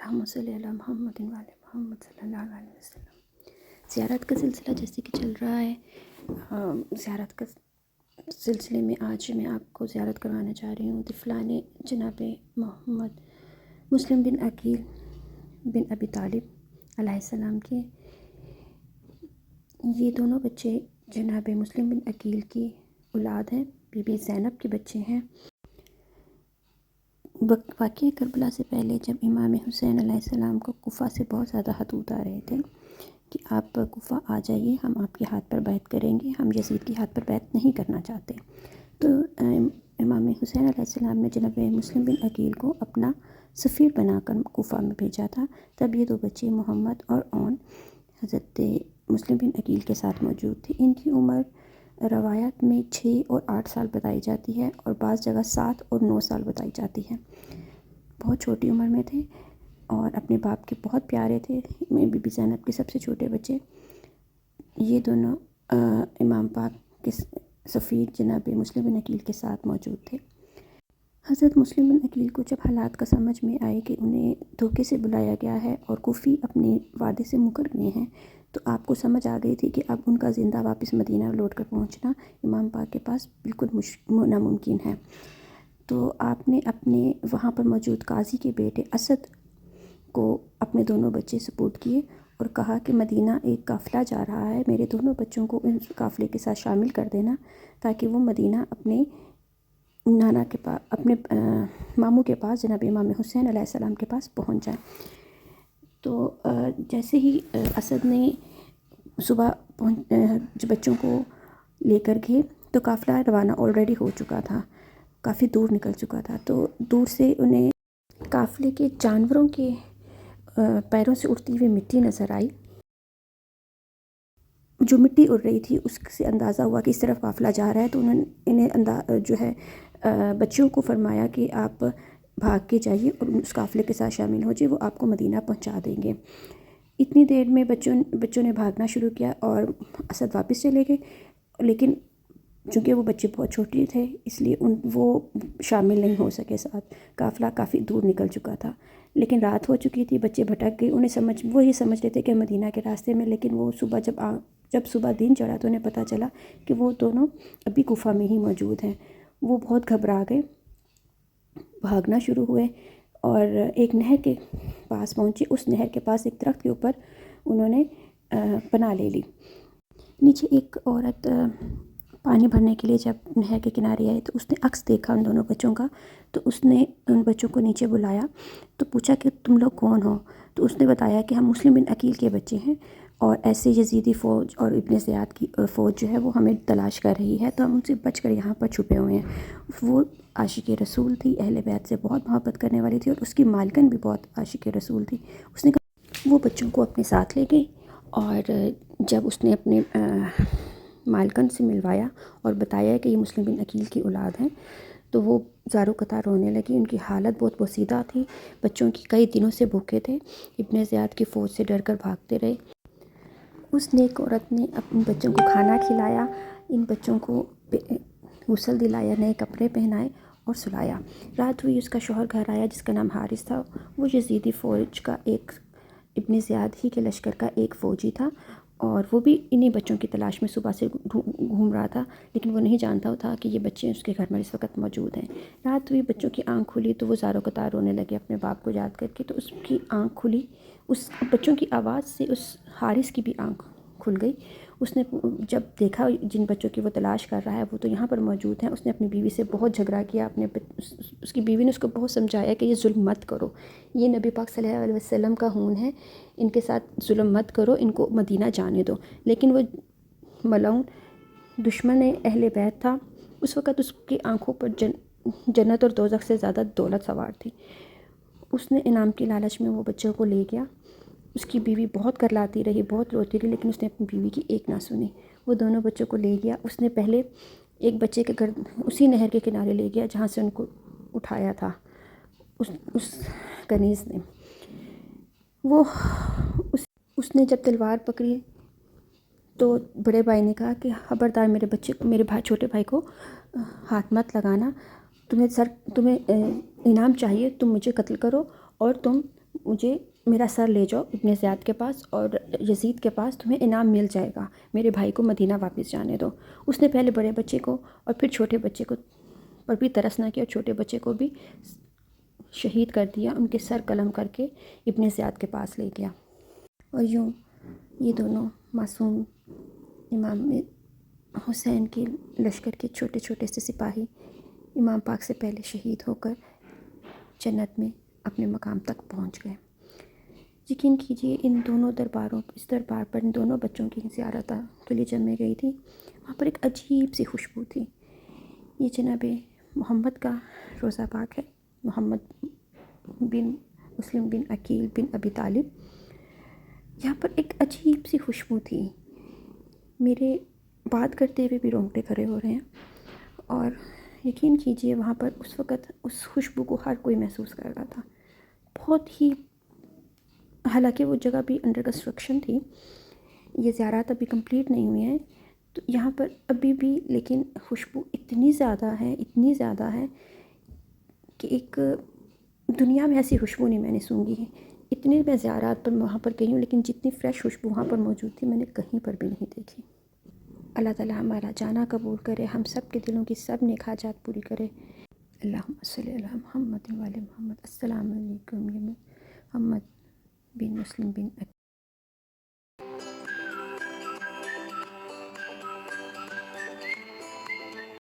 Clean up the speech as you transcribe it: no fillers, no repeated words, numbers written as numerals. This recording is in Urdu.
اللہم صلی علی محمد وعلی محمد صلی اللہ علیہ وسلم۔ زیارت کا سلسلہ جیسے کہ چل رہا ہے، زیارت کا سلسلے میں آج میں آپ کو زیارت کروانا چاہ رہی ہوں طفلان جناب محمد مسلم بن عقیل بن ابی طالب علیہ السلام کے۔ یہ دونوں بچے جناب مسلم بن عقیل کی اولاد ہیں، بی بی زینب کے بچے ہیں۔ واقعہ کربلا سے پہلے جب امام حسین علیہ السلام کو کوفہ سے بہت زیادہ خطوط آ رہے تھے کہ آپ کوفہ آ جائیے، ہم آپ کے ہاتھ پر بیعت کریں گے، ہم یزید کے ہاتھ پر بیعت نہیں کرنا چاہتے، تو امام حسین علیہ السلام نے جناب مسلم بن عقیل کو اپنا سفیر بنا کر کوفہ میں بھیجا تھا۔ تب یہ دو بچے محمد اور اون حضرت مسلم بن عقیل کے ساتھ موجود تھے۔ ان کی عمر روایات میں 6 اور 8 سال بتائی جاتی ہے اور بعض جگہ 7 اور 9 سال بتائی جاتی ہے۔ بہت چھوٹی عمر میں تھے اور اپنے باپ کے بہت پیارے تھے۔ بی بی زینب کے سب سے چھوٹے بچے یہ دونوں امام پاک کے سفیر جناب مسلم بن عقیل کے ساتھ موجود تھے۔ حضرت مسلم بن عقیل کو جب حالات کا سمجھ میں آئے کہ انہیں دھوکے سے بلایا گیا ہے اور کوفی اپنے وعدے سے مکر گئے ہیں، تو آپ کو سمجھ آ گئی تھی کہ اب ان کا زندہ واپس مدینہ لوٹ کر پہنچنا امام پاک کے پاس بالکل ناممکن ہے۔ تو آپ نے اپنے وہاں پر موجود قاضی کے بیٹے اسد کو اپنے دونوں بچے سپرد کیے اور کہا کہ مدینہ ایک قافلہ جا رہا ہے، میرے دونوں بچوں کو اس قافلے کے ساتھ شامل کر دینا تاکہ وہ مدینہ اپنے نانا کے پاس، اپنے ماموں کے پاس جناب امام حسین علیہ السلام کے پاس پہنچ جائیں۔ تو جیسے ہی اسد نے صبح بچوں کو لے کر گئے تو قافلہ روانہ آلریڈی ہو چکا تھا، کافی دور نکل چکا تھا۔ تو دور سے انہیں قافلے کے جانوروں کے پیروں سے اڑتی ہوئی مٹی نظر آئی۔ جو مٹی اڑ رہی تھی اس سے اندازہ ہوا کہ اس طرف قافلہ جا رہا ہے، تو انہیں بچوں کو فرمایا کہ آپ بھاگ کے جائیے اور اس قافلے کے ساتھ شامل ہو جائے، وہ آپ کو مدینہ پہنچا دیں گے۔ اتنی دیر میں بچوں نے بھاگنا شروع کیا اور اسد واپس چلے گئے، لیکن چونکہ وہ بچے بہت چھوٹے تھے اس لیے وہ شامل نہیں ہو سکے ساتھ۔ قافلہ کافی دور نکل چکا تھا، لیکن رات ہو چکی تھی، بچے بھٹک گئے، وہ یہ سمجھ رہے تھے کہ مدینہ کے راستے میں، لیکن وہ صبح جب صبح دن چڑھا تو انہیں پتہ چلا کہ وہ دونوں ابھی کوفہ میں ہی موجود ہیں۔ وہ بہت گھبرا گئے، بھاگنا شروع ہوئے اور ایک نہر کے پاس پہنچے۔ اس نہر کے پاس ایک درخت کے اوپر انہوں نے پناہ لے لی۔ نیچے ایک عورت پانی بھرنے کے لیے جب نہر کے کنارے آئی تو اس نے عکس دیکھا ان دونوں بچوں کا، تو اس نے ان بچوں کو نیچے بلایا تو پوچھا کہ تم لوگ کون ہو؟ تو اس نے بتایا کہ ہم مسلم بن عقیل کے بچے ہیں اور ایسے یزیدی فوج اور ابن زیاد کی فوج جو ہے وہ ہمیں تلاش کر رہی ہے، تو ہم ان سے بچ کر یہاں پر چھپے ہوئے ہیں۔ وہ عاشق رسول تھی، اہل بیت سے بہت محبت کرنے والی تھی اور اس کی مالکن بھی بہت عاشق رسول تھی۔ اس نے کہا وہ بچوں کو اپنے ساتھ لے گئی اور جب اس نے اپنے مالکن سے ملوایا اور بتایا کہ یہ مسلم بن عقیل کی اولاد ہیں، تو وہ زاروں قطار رونے لگی۔ ان کی حالت بہت بوسیدہ تھی، بچوں کی کئی دنوں سے بھوکے تھے، ابن زیاد کی فوج سے ڈر کر بھاگتے رہے۔ اس نیک عورت نے اپنے بچوں کو کھانا کھلایا، ان بچوں کو غسل دلایا، نئے کپڑے پہنائے اور سلایا۔ رات ہوئی، اس کا شوہر گھر آیا جس کا نام حارث تھا، وہ یزیدی فوج کا ابن زیاد ہی کے لشکر کا ایک فوجی تھا اور وہ بھی انہی بچوں کی تلاش میں صبح سے گھوم رہا تھا، لیکن وہ نہیں جانتا تھا کہ یہ بچے اس کے گھر میں اس وقت موجود ہیں۔ رات ہوئی، بچوں کی آنکھ کھلی تو وہ زاروں قطار رونے لگے اپنے باپ کو یاد کر کے، تو اس کی آنکھ کھلی، اس بچوں کی آواز سے اس حارث کی بھی آنکھ کھل گئی۔ اس نے جب دیکھا جن بچوں کی وہ تلاش کر رہا ہے وہ تو یہاں پر موجود ہیں، اس نے اپنی بیوی سے بہت جھگڑا کیا، اس کی بیوی نے اس کو بہت سمجھایا کہ یہ ظلم مت کرو، یہ نبی پاک صلی اللہ علیہ وسلم کا خون ہے، ان کے ساتھ ظلم مت کرو، ان کو مدینہ جانے دو۔ لیکن وہ ملعون دشمن اہل بیت تھا، اس وقت اس کی آنکھوں پر جنت اور دوزخ سے زیادہ دولت سوار تھی۔ اس نے انعام کی لالچ میں وہ بچوں کو لے گیا۔ اس کی بیوی بہت کرلاتی رہی، بہت روتی رہی، لیکن اس نے اپنی بیوی کی ایک نہ سنی۔ وہ دونوں بچوں کو لے گیا۔ اس نے پہلے ایک بچے کے اسی نہر کے کنارے لے گیا جہاں سے ان کو اٹھایا تھا اس کنیز نے۔ اس نے جب تلوار پکڑی تو بڑے بھائی نے کہا کہ خبردار میرے چھوٹے بھائی کو ہاتھ مت لگانا، تمہیں انعام چاہیے، تم مجھے قتل کرو اور تم مجھے میرا سر لے جاؤ ابن زیاد کے پاس اور یزید کے پاس، تمہیں انعام مل جائے گا، میرے بھائی کو مدینہ واپس جانے دو۔ اس نے پہلے بڑے بچے کو اور پھر چھوٹے بچے کو پر بھی ترس نہ کیا، اور چھوٹے بچے کو بھی شہید کر دیا، ان کے سر قلم کر کے ابن زیاد کے پاس لے گیا۔ اور یوں یہ دونوں معصوم امام حسین کے لشکر کے چھوٹے چھوٹے سے سپاہی امام پاک سے پہلے شہید ہو کر جنت میں اپنے مقام تک پہنچ گئے۔ یقین کیجئے ان دونوں درباروں، اس دربار پر ان دونوں بچوں کی زیارت کے لیے جب میں گئی تھی، وہاں پر ایک عجیب سی خوشبو تھی۔ یہ جناب محمد کا روضہ پاک ہے، محمد بن مسلم بن عقیل بن ابی طالب۔ یہاں پر ایک عجیب سی خوشبو تھی، میرے بات کرتے ہوئے بھی رونگٹے کھڑے ہو رہے ہیں۔ اور یقین کیجئے وہاں پر اس وقت اس خوشبو کو ہر کوئی محسوس کر رہا تھا، بہت ہی، حالانکہ وہ جگہ بھی انڈر کنسٹرکشن تھی، یہ زیارات ابھی کمپلیٹ نہیں ہوئی ہیں، تو یہاں پر ابھی بھی لیکن خوشبو اتنی زیادہ ہے کہ ایک دنیا میں ایسی خوشبو نہیں میں نے سونگھی ہے۔ اتنے میں زیارات پر وہاں پر گئی ہوں، لیکن جتنی فریش خوشبو وہاں پر موجود تھی میں نے کہیں پر بھی نہیں دیکھی۔ اللہ تعالیٰ ہمارا جانا قبول کرے، ہم سب کے دلوں کی سب نیک حاجات پوری کرے۔ اللہم صلی علی محمد و علی محمد۔ السلام علیکم، یہ محمد بن مسلم بن